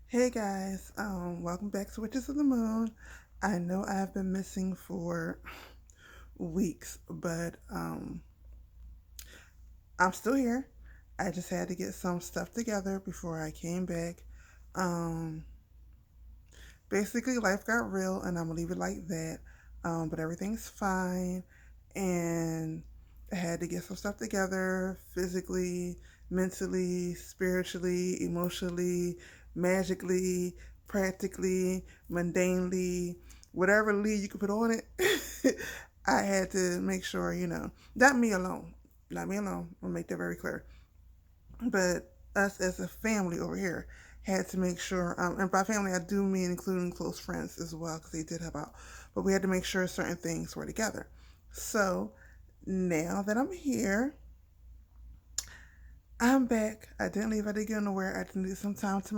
Hey guys, welcome back to Witches of the Moon. I know I've been missing for weeks, but I'm still here. I just had to get some stuff together before I came back. Um, Basically, life got real, and I'm gonna leave it like that. But everything's fine, and I had to get some stuff together physically, mentally, spiritually, emotionally, magically, practically, mundanely, whatever lead you could put on it. I had to make sure, not me alone, not me alone. I'll make that very clear. But us as a family over here had to make sure, and by family I do mean including close friends as well, because they did help out. But we had to make sure certain things were together. So now that I'm here, I'm back. I didn't leave. I didn't go nowhere. I just needed some time to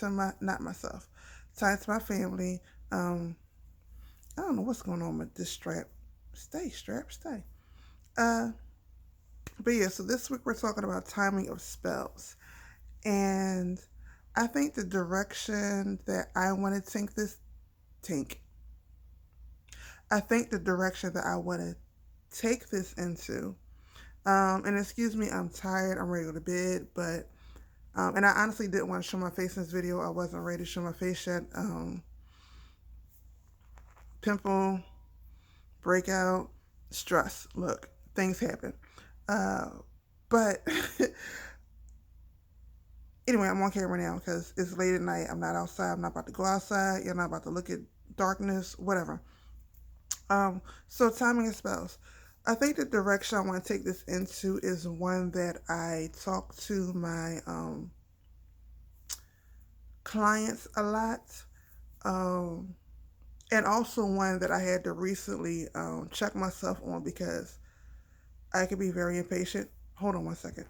my not myself, time to my family. Um, I don't know what's going on with this strap. Stay. Uh, but yeah. So this week we're talking about timing of spells. And I think the direction that I want to tank, I think the direction that I want to take this into, and excuse me, I'm tired, I'm ready to go to bed, but, and I honestly didn't want to show my face in this video. I wasn't ready to show my face yet. Pimple, breakout, stress. Look, things happen. Uh, but anyway, I'm on camera now because it's late at night. I'm not outside. I'm not about to go outside. You're not about to look at darkness, whatever. So timing of spells. I think the direction I want to take this into is one that I talk to my clients a lot, um, and also one that I had to recently check myself on because I could be very impatient. Hold on one second.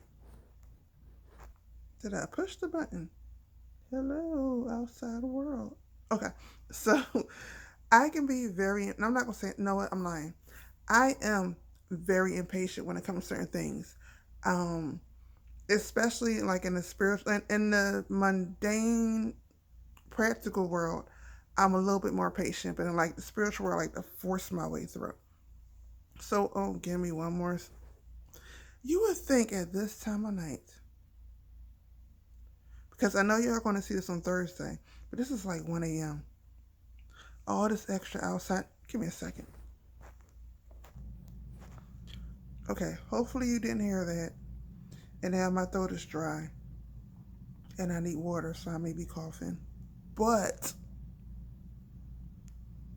Did I push the button? Hello, outside world. Okay, so I can be very, and I'm not gonna say, no, what, I'm lying. I am very impatient when it comes to certain things, um, especially like in the spiritual and in the mundane, practical world. I'm a little bit more patient, but in like the spiritual world, I like to force my way through. So, oh, give me one more. You would think at this time of night, because I know you're going to see this on Thursday, but this is like 1 a.m. All this extra outside. Give me a second. Okay, hopefully you didn't hear that. And now my throat is dry and I need water, so I may be coughing. But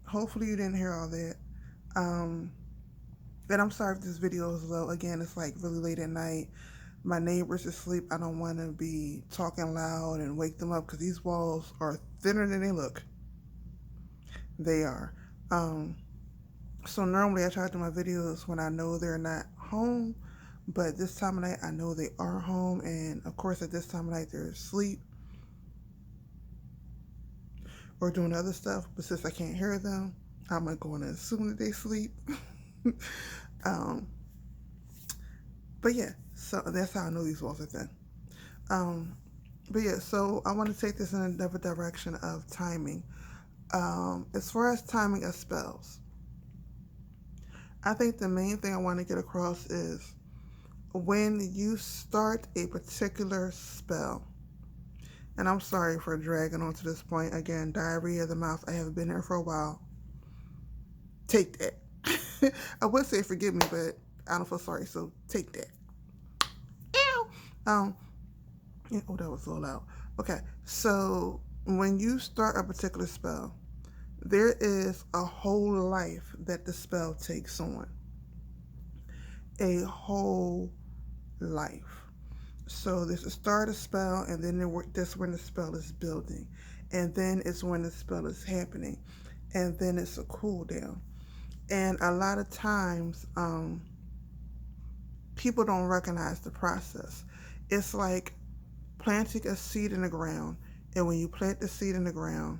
hopefully you didn't hear all that. Um, and I'm sorry if this video is low. Again, it's like really late at night. My neighbors are asleep. I don't want to be talking loud and wake them up because these walls are thinner than they look. They are. Um, so normally I try to do my videos when I know they're not home. But this time of night, I know they are home. And of course, at this time of night, they're asleep or doing other stuff. But since I can't hear them, I'm going to assume that they sleep. um, but yeah, so that's how I know these walls are thin. Um, but yeah, so I want to take this in another direction of timing. As far as timing of spells, I think the main thing I want to get across is when you start a particular spell, and I'm sorry for dragging on to this point. Again, diarrhea of the mouth. I haven't been here for a while. Take that. I would say forgive me, but I don't feel sorry, so take that. Ow! Yeah, oh, that was so loud. Okay, so when you start a particular spell, there is a whole life that the spell takes on. A whole life. So there's a start of spell, and then that's when the spell is building, and then it's when the spell is happening, and then it's a cooldown. And a lot of times, people don't recognize the process. It's like planting a seed in the ground, and when you plant the seed in the ground,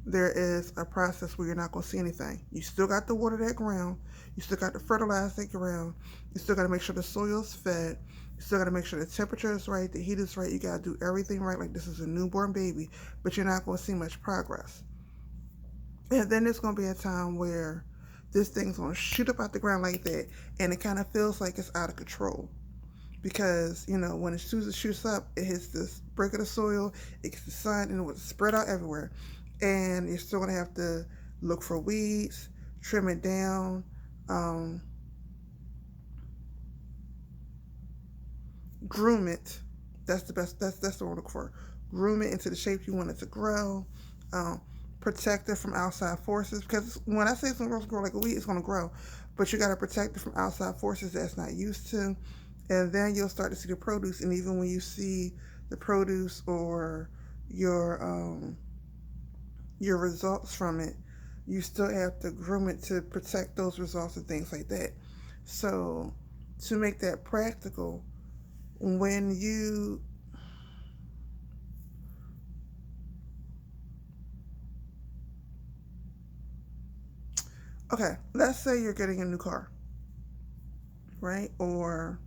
there is a process where you're not going to see anything. You still got to water that ground. You still got to fertilize that ground. You still got to make sure the soil's fed. You still got to make sure the temperature is right, the heat is right. You got to do everything right like this is a newborn baby, but you're not going to see much progress. And then there's going to be a time where this thing's going to shoot up out the ground like that, and it kind of feels like it's out of control. Because, when it shoots up, it hits this break of the soil, it gets the sun, and it will spread out everywhere. And you're still going to have to look for weeds, trim it down, groom it. That's the best. That's the word for. Groom it into the shape you want it to grow. Protect it from outside forces. Because when I say it's going to grow like a weed, it's going to grow, but you got to protect it from outside forces that's not used to. And then you'll start to see the produce. And even when you see the produce or your results from it, you still have to groom it to protect those results and things like that. So to make that practical, when you okay, let's say you're getting a new car, right? Or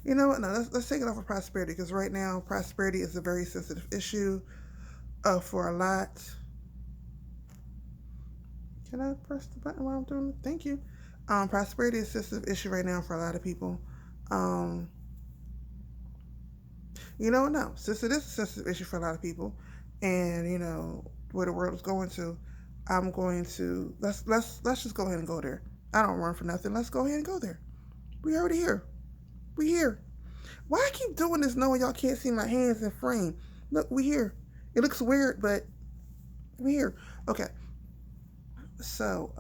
you know what? No, let's take it off of prosperity, because right now prosperity is a very sensitive issue for a lot. Can I press the button while I'm doing it? Thank you. Prosperity is a sensitive issue right now for a lot of people. No, since it is a sensitive issue for a lot of people, and where the world is going to, I'm going to let's just go ahead and go there. I don't run for nothing. Let's go ahead and go there. We already here. We here. Why I keep doing this knowing y'all can't see my hands in frame? Look, we here. It looks weird, but we here. Okay. So,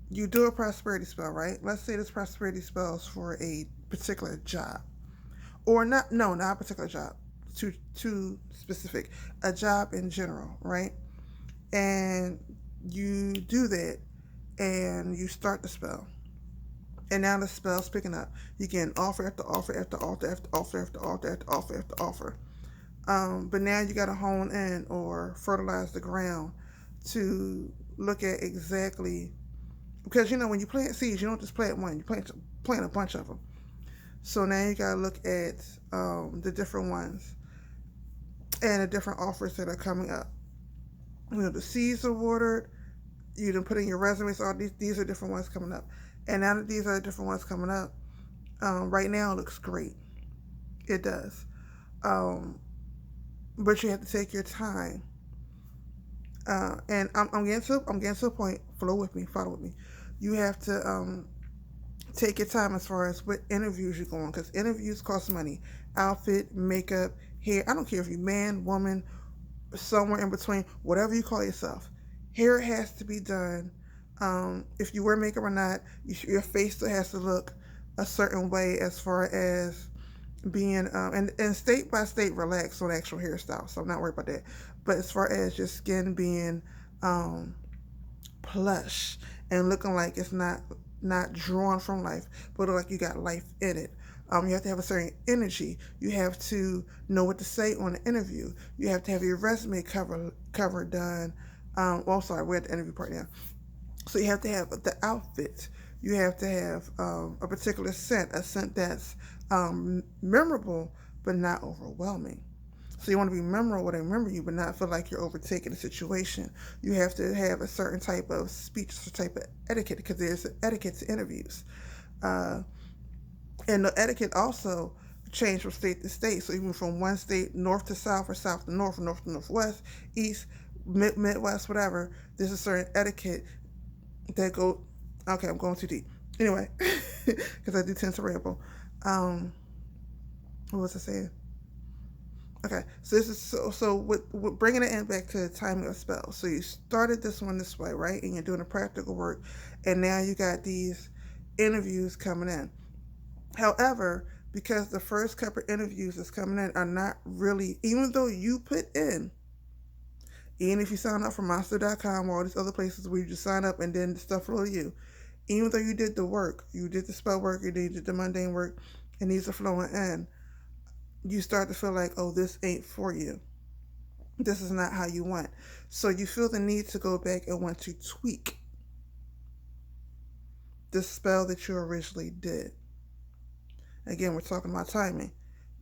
you do a prosperity spell, right? Let's say this prosperity spell is for a particular job. Or not a particular job. Too specific. A job in general, right? And you do that and you start the spell. And now the spell's picking up. You get offer after offer after offer after offer after offer after offer after offer. But now you got to hone in or fertilize the ground to look at exactly, because when you plant seeds, you don't just plant one, you plant a bunch of them. So now you got to look at the different ones and the different offers that are coming up. The seeds are watered. You done put in your resumes. All these are different ones coming up. And now that these are the different ones coming up, right now it looks great. It does. But you have to take your time. And I'm getting to a point. Follow with me. You have to take your time as far as what interviews you're going, because interviews cost money. Outfit, makeup, hair. I don't care if you're man, woman, somewhere in between, whatever you call yourself. Hair has to be done. If you wear makeup or not, your face still has to look a certain way as far as being, and state by state relax on actual hairstyle, so I'm not worried about that. But as far as your skin being plush and looking like it's not drawn from life, but like you got life in it. You have to have a certain energy. You have to know what to say on the interview. You have to have your resume cover done. Sorry, we're at the interview part now. So you have to have the outfit. You have to have a particular scent, a scent that's memorable but not overwhelming. So you want to be memorable to remember you, but not feel like you're overtaking the situation. You have to have a certain type of speech, a type of etiquette, because there's an etiquette to interviews. And the etiquette also change from state to state. So even from one state, north to south, or south to north, or north to northwest, east, midwest, whatever, there's a certain etiquette that go. Okay, I'm going too deep. Anyway, because I do tend to ramble. What was I saying? Okay, so this is so with bringing it in back to the timing of spells. So you started this one this way, right? And you're doing the practical work, and now you got these interviews coming in. However, because the first couple of interviews that's coming in are not really, even though you put in, even if you sign up for Monster.com or all these other places where you just sign up and then the stuff flow to you, even though you did the work, you did the spell work, you did the mundane work, and these are flowing in, you start to feel like, oh, this ain't for you. This is not how you want. So you feel the need to go back and want to tweak the spell that you originally did. Again, we're talking about timing.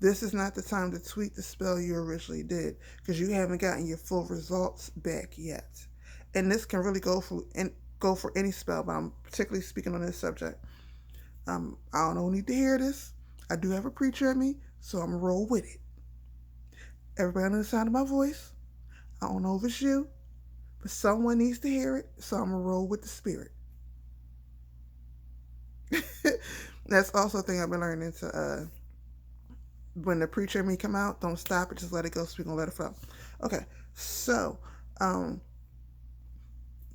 This is not the time to tweak the spell you originally did because you haven't gotten your full results back yet. And this can really go for any spell, but I'm particularly speaking on this subject. I don't need to hear this. I do have a preacher at me, so I'm gonna roll with it. Everybody under the sound of my voice, I don't know if it's you, but someone needs to hear it, so I'm gonna roll with the spirit. That's also a thing I've been learning to when the preacher and me come out, don't stop it, just let it go, so we're gonna let it flow. Okay, so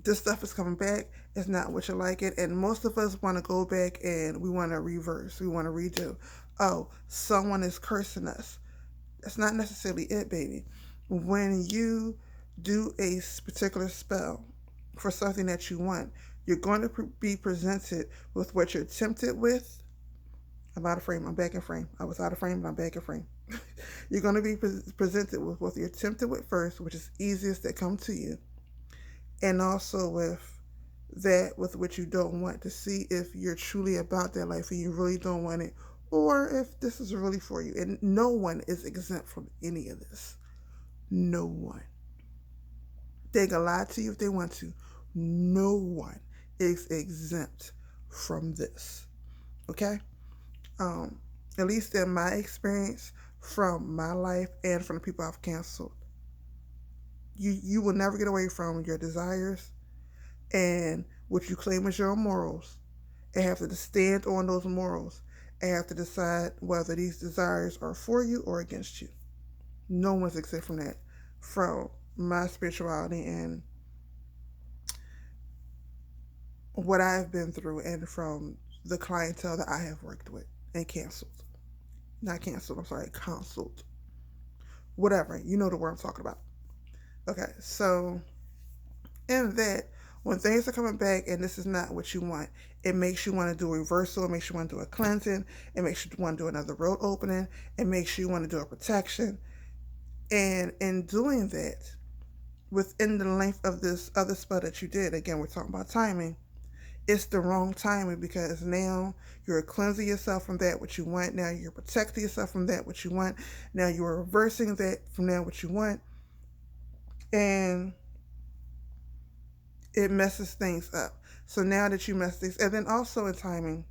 this stuff is coming back. It's not what you like it, and most of us want to go back and we want to reverse, we want to redo. Oh, someone is cursing us. That's not necessarily it, baby. When you do a particular spell for something that you want, you're going to be presented with what you're tempted with. I'm out of frame. I'm back in frame. I was out of frame, but I'm back in frame. You're going to be presented with what you're tempted with first, which is easiest that come to you, and also with that with which you don't want, to see if you're truly about that life and you really don't want it, or if this is really for you. And no one is exempt from any of this. No one. They can lie to you if they want to. No one is exempt from this. Okay? At least in my experience, from my life and from the people I've canceled, you will never get away from your desires and what you claim as your morals, and have to stand on those morals and have to decide whether these desires are for you or against you. No one's exempt from that, from my spirituality and what I've been through, and from the clientele that I have worked with and canceled. Not canceled, I'm sorry, counseled. Whatever, you know the word I'm talking about. Okay, so in that, when things are coming back and this is not what you want, it makes you want to do a reversal, it makes you want to do a cleansing, it makes you want to do another road opening, it makes you want to do a protection. And in doing that, within the length of this other spell that you did, again, we're talking about timing, it's the wrong timing, because now you're cleansing yourself from that which you want. Now you're protecting yourself from that which you want. Now you're reversing that from that which you want. And it messes things up. So now that you mess things, and then also in timing,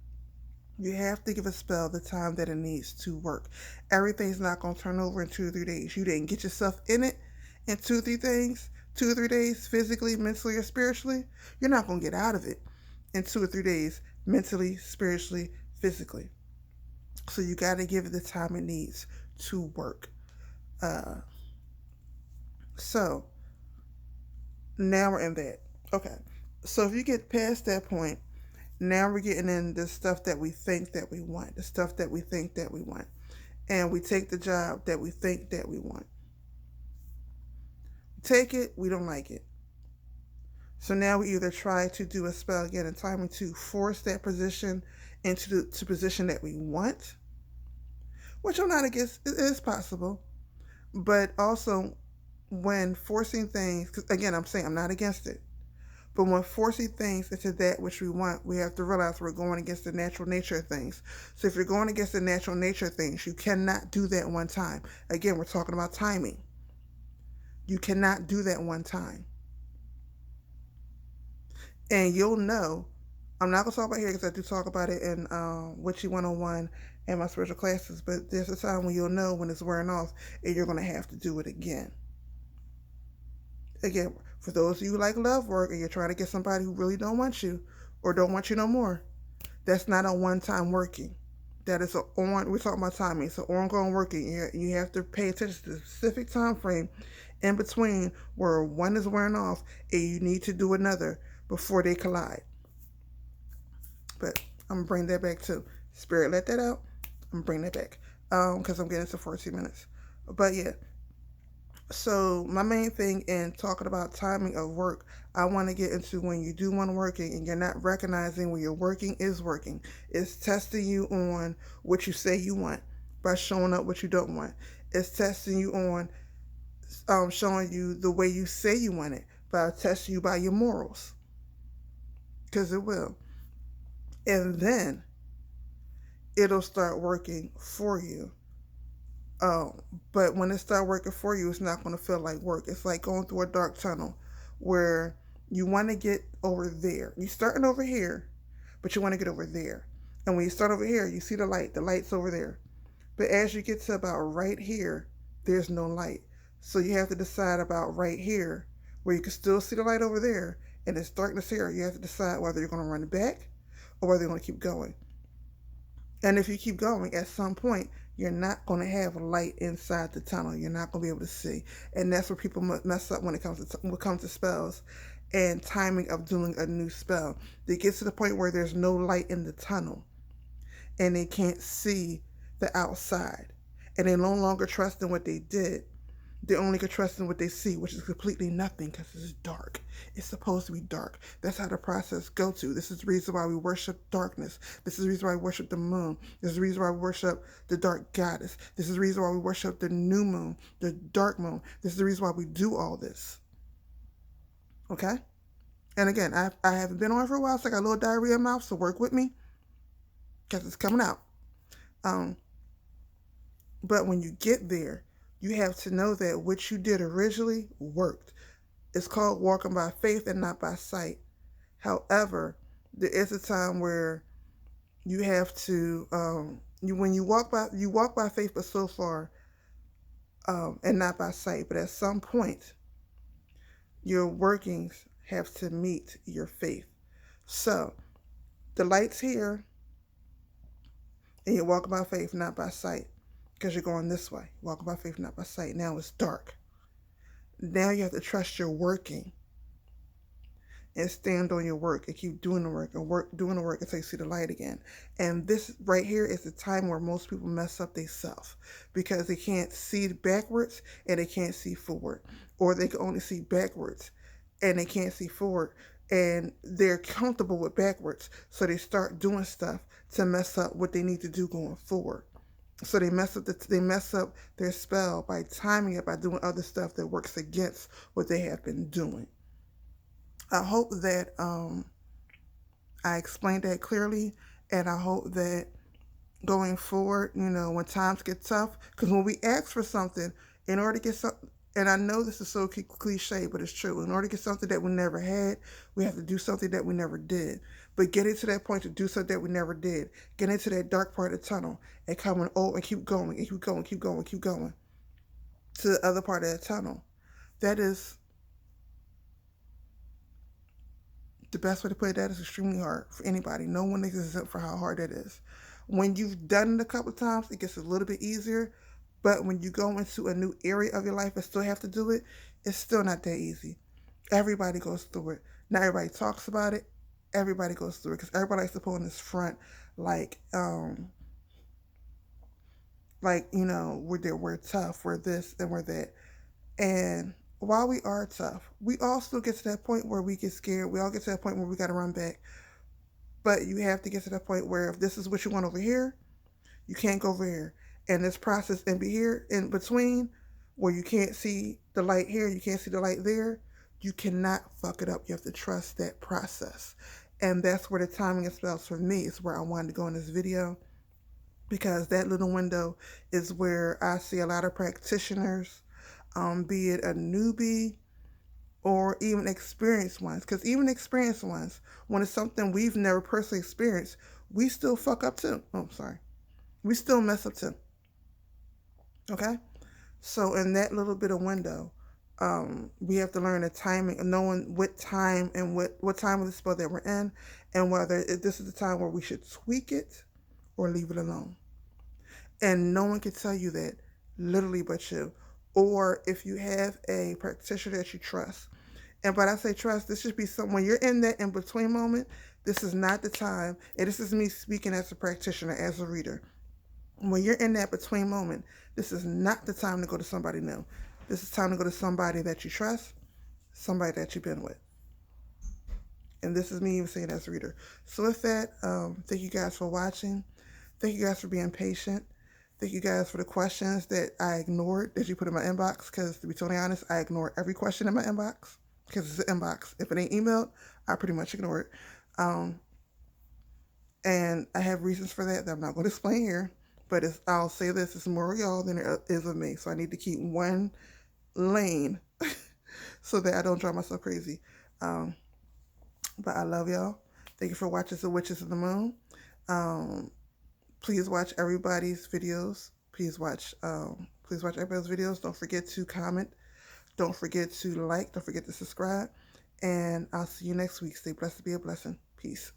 you have to give a spell the time that it needs to work. Everything's not going to turn over in 2 or 3 days. You didn't get yourself in it in 2 or 3 days, 2 or 3 days, physically, mentally, or spiritually. You're not going to get out of it in 2 or 3 days, mentally, spiritually, physically. So you got to give it the time it needs to work. So now we're in that. Okay. So if you get past that point, now we're getting in the stuff that we think that we want, the stuff that we think that we want. And we take the job that we think that we want. Take it, we don't like it. So now we either try to do a spell again in timing to force that position into the position that we want, which I'm not against, it is possible. But also, when forcing things, because again, I'm saying I'm not against it, but when forcing things into that which we want, we have to realize we're going against the natural nature of things. So if you're going against the natural nature of things, you cannot do that one time. Again, we're talking about timing. You cannot do that one time. And you'll know, I'm not going to talk about here because I do talk about it in Witchy 101 and my spiritual classes, but there's a time when you'll know when it's wearing off and you're going to have to do it again. Again, for those of you who like love work and you're trying to get somebody who really don't want you or don't want you no more, that's not a one-time working. That is we're talking about timing. It's an ongoing working. You have to pay attention to the specific time frame in between where one is wearing off and you need to do another before they collide. But I'm going to bring that back too. Spirit, let that out. I'm going to bring that back because I'm getting to 14 minutes. But yeah. So my main thing in talking about timing of work, I want to get into when you do want working and you're not recognizing when your working is working. It's testing you on what you say you want. by showing up what you don't want. It's testing you on, showing you the way you say you want it, by testing you by your morals, because it will. And then it'll start working for you. Um, but when it starts working for you, it's not going to feel like work. It's like going through a dark tunnel where you want to get over there. You're starting over here, but you want to get over there. And when you start over here, you see the light. The light's over there. But as you get to about right here, there's no light. So you have to decide about right here, where you can still see the light over there, and it's darkness here. You have to decide whether you're going to run back or whether you're going to keep going. And if you keep going, at some point, you're not going to have light inside the tunnel. You're not going to be able to see. And that's where people mess up when it comes to spells and timing of doing a new spell. They get to the point where there's no light in the tunnel and they can't see the outside. And they no longer trust in what they did. They only can trust in what they see, which is completely nothing because it's dark. It's supposed to be dark. That's how the process go to. This is the reason why we worship darkness. This is the reason why we worship the moon. This is the reason why we worship the dark goddess. This is the reason why we worship the new moon, the dark moon. This is the reason why we do all this. Okay? And again, I haven't been on for a while, so I got a little diarrhea in my mouth, so work with me because it's coming out. But when you get there, you have to know that what you did originally worked. It's called walking by faith and not by sight. However, there is a time where you have to, when you walk by faith, but so far, and not by sight. But at some point, your workings have to meet your faith. So the light's here, and you're walking by faith, not by sight. Because you're going this way. Walking by faith, not by sight. Now it's dark. Now you have to trust your working and stand on your work and keep doing the work and doing the work until you see the light again. And this right here is the time where most people mess up themselves because they can't see backwards and they can't see forward, or they can only see backwards and they can't see forward, and they're comfortable with backwards, so they start doing stuff to mess up what they need to do going forward. So they mess up their spell by timing it by doing other stuff that works against what they have been doing. I hope that I explained that clearly, and I hope that going forward, when times get tough, because when we ask for something, in order to get something, and I know this is so cliche, but it's true. In order to get something that we never had, we have to do something that we never did. But getting to that point to do something that we never did, get into that dark part of the tunnel and coming over and keep going and keep going, keep going, keep going to the other part of the tunnel. That is the best way to put it. That is extremely hard for anybody. No one is exempt for how hard that is. When you've done it a couple of times, it gets a little bit easier. But when you go into a new area of your life and still have to do it, it's still not that easy. Everybody goes through it. Not everybody talks about it. Everybody goes through it because everybody likes to put on this front like we're tough, we're this and we're that. And while we are tough, we all still get to that point where we get scared. We all get to that point where we got to run back. But you have to get to that point where if this is what you want over here, you can't go over here. And this process in between, where you can't see the light here, you can't see the light there, you cannot fuck it up. You have to trust that process. And that's where the timing of spells for me is where I wanted to go in this video, because that little window is where I see a lot of practitioners, be it a newbie or even experienced ones. Because even experienced ones, when it's something we've never personally experienced, we still fuck up too. Oh, sorry. We still mess up too. Okay? So in that little bit of window, we have to learn the timing, knowing what time and what time of the spell that we're in, and whether this is the time where we should tweak it or leave it alone. And no one can tell you that literally but you. Or if you have a practitioner that you trust. And when I say trust, this should be when you're in that in-between moment, this is not the time, and this is me speaking as a practitioner, as a reader. When you're in that between moment, this is not the time to go to somebody new. This is time to go to somebody that you trust, somebody that you've been with. And this is me even saying as a reader. So with that, thank you guys for watching. Thank you guys for being patient. Thank you guys for the questions that I ignored that you put in my inbox. Because to be totally honest, I ignore every question in my inbox because it's an inbox. If it ain't emailed, I pretty much ignore it. And I have reasons for that I'm not going to explain here. But I'll say this: it's more of y'all than it is of me. So I need to keep one lane so that I don't drive myself crazy. But I love y'all. Thank you for watching The Witches of the Moon. Please watch everybody's videos. Please watch everybody's videos. Don't forget to comment. Don't forget to like. Don't forget to subscribe. And I'll see you next week. Stay blessed to be a blessing. Peace.